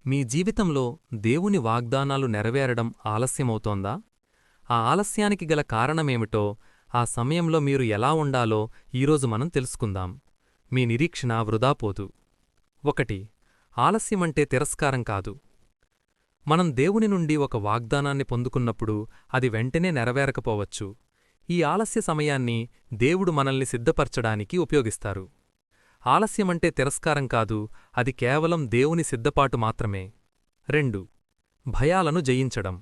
మీ జీవితంలో దేవుని వాగ్దానాలు నెరవేరడం ఆలస్యమవుతోందా? ఆ ఆలస్యానికి గల కారణమేమిటో, ఆ సమయంలో మీరు ఎలా ఉండాలో ఈరోజు మనం తెలుసుకుందాం. మీ నిరీక్షణ వృధా పోదు. 1. ఆలస్యమంటే తిరస్కారం కాదు. మనం దేవుని నుండి ఒక వాగ్దానాన్ని పొందుకున్నప్పుడు అది వెంటనే నెరవేరకపోవచ్చు. ఈ ఆలస్య సమయాన్ని దేవుడు మనల్ని సిద్ధపరచడానికి ఉపయోగిస్తారు. ఆలస్యమంటే తిరస్కారం కాదు, అది కేవలం దేవుని సిద్ధపాటు మాత్రమే. 2. భయాలను జయించడం.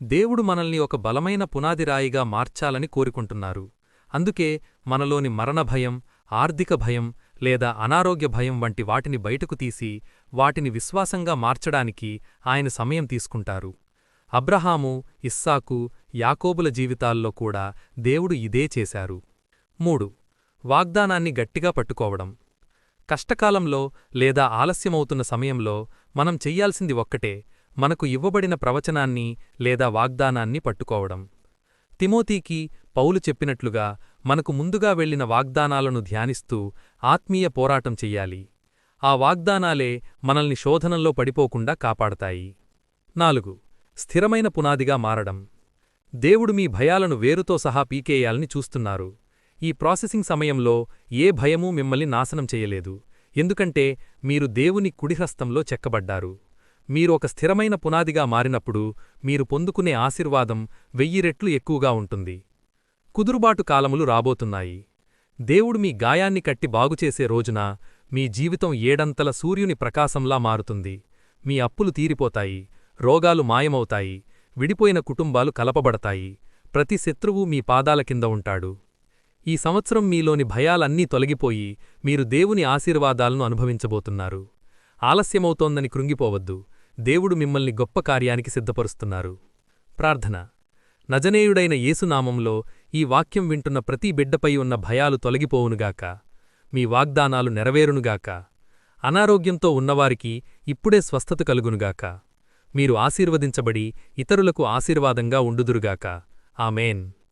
దేవుడు మనల్ని ఒక బలమైన పునాదిరాయిగా మార్చాలని కోరుకుంటున్నారు. అందుకే మనలోని మరణభయం, ఆర్థిక భయం లేదా అనారోగ్య భయం వంటి వాటిని బయటకు తీసి వాటిని విశ్వాసంగా మార్చడానికి ఆయన సమయం తీసుకుంటారు. అబ్రహాము, ఇస్సాకు, యాకోబుల జీవితాల్లో కూడా దేవుడు ఇదే చేశారు. 3. వాగ్దానాన్ని గట్టిగా పట్టుకోవడం. కష్టకాలంలో లేదా ఆలస్యమవుతున్న సమయంలో మనం చెయ్యాల్సింది ఒక్కటే, మనకు ఇవ్వబడిన ప్రవచనాన్ని లేదా వాగ్దానాన్ని పట్టుకోవడం. తిమోతీకి పౌలు చెప్పినట్లుగా మనకు ముందుగా వెళ్లిన వాగ్దానాలను ధ్యానిస్తూ ఆత్మీయ పోరాటం చెయ్యాలి. ఆ వాగ్దానాలే మనల్ని శోధనంలో పడిపోకుండా కాపాడతాయి. 4. స్థిరమైన పునాదిగా మారడం. దేవుడు మీ భయాలను వేరుతో సహా పీకేయాలని చూస్తున్నారు. ఈ ప్రాసెసింగ్ సమయంలో ఏ భయమూ మిమ్మల్ని నాశనం చెయ్యలేదు, ఎందుకంటే మీరు దేవుని కుడిహస్తంలో చెక్కబడ్డారు. మీరు ఒక స్థిరమైన పునాదిగా మారినప్పుడు మీరు పొందుకునే ఆశీర్వాదం 1000 రెట్లు ఎక్కువగా ఉంటుంది. కుదురుబాటు కాలములు రాబోతున్నాయి. దేవుడు మీ గాయాన్ని కట్టి బాగుచేసే రోజున మీ జీవితం ఏడంతల సూర్యుని ప్రకాశంలా మారుతుంది. మీ అప్పులు తీరిపోతాయి, రోగాలు మాయమవుతాయి, విడిపోయిన కుటుంబాలు కలపబడతాయి, ప్రతి శత్రువు మీ పాదాల కింద ఉంటాడు. ఈ సంవత్సరం మీలోని భయాలన్నీ తొలగిపోయి మీరు దేవుని ఆశీర్వాదాలను అనుభవించబోతున్నారు. ఆలస్యమవుతోందని కృంగిపోవద్దు, దేవుడు మిమ్మల్ని గొప్ప కార్యానికి సిద్ధపరుస్తున్నారు. ప్రార్థన. నజనేయుడైన యేసునామంలో ఈ వాక్యం వింటున్న ప్రతి బిడ్డపై ఉన్న భయాలు తొలగిపోవునుగాక. మీ వాగ్దానాలు నెరవేరునుగాక. అనారోగ్యంతో ఉన్నవారికి ఇప్పుడే స్వస్థత కలుగునుగాక. మీరు ఆశీర్వదించబడి ఇతరులకు ఆశీర్వాదంగా ఉండుదురుగాక. ఆమేన్.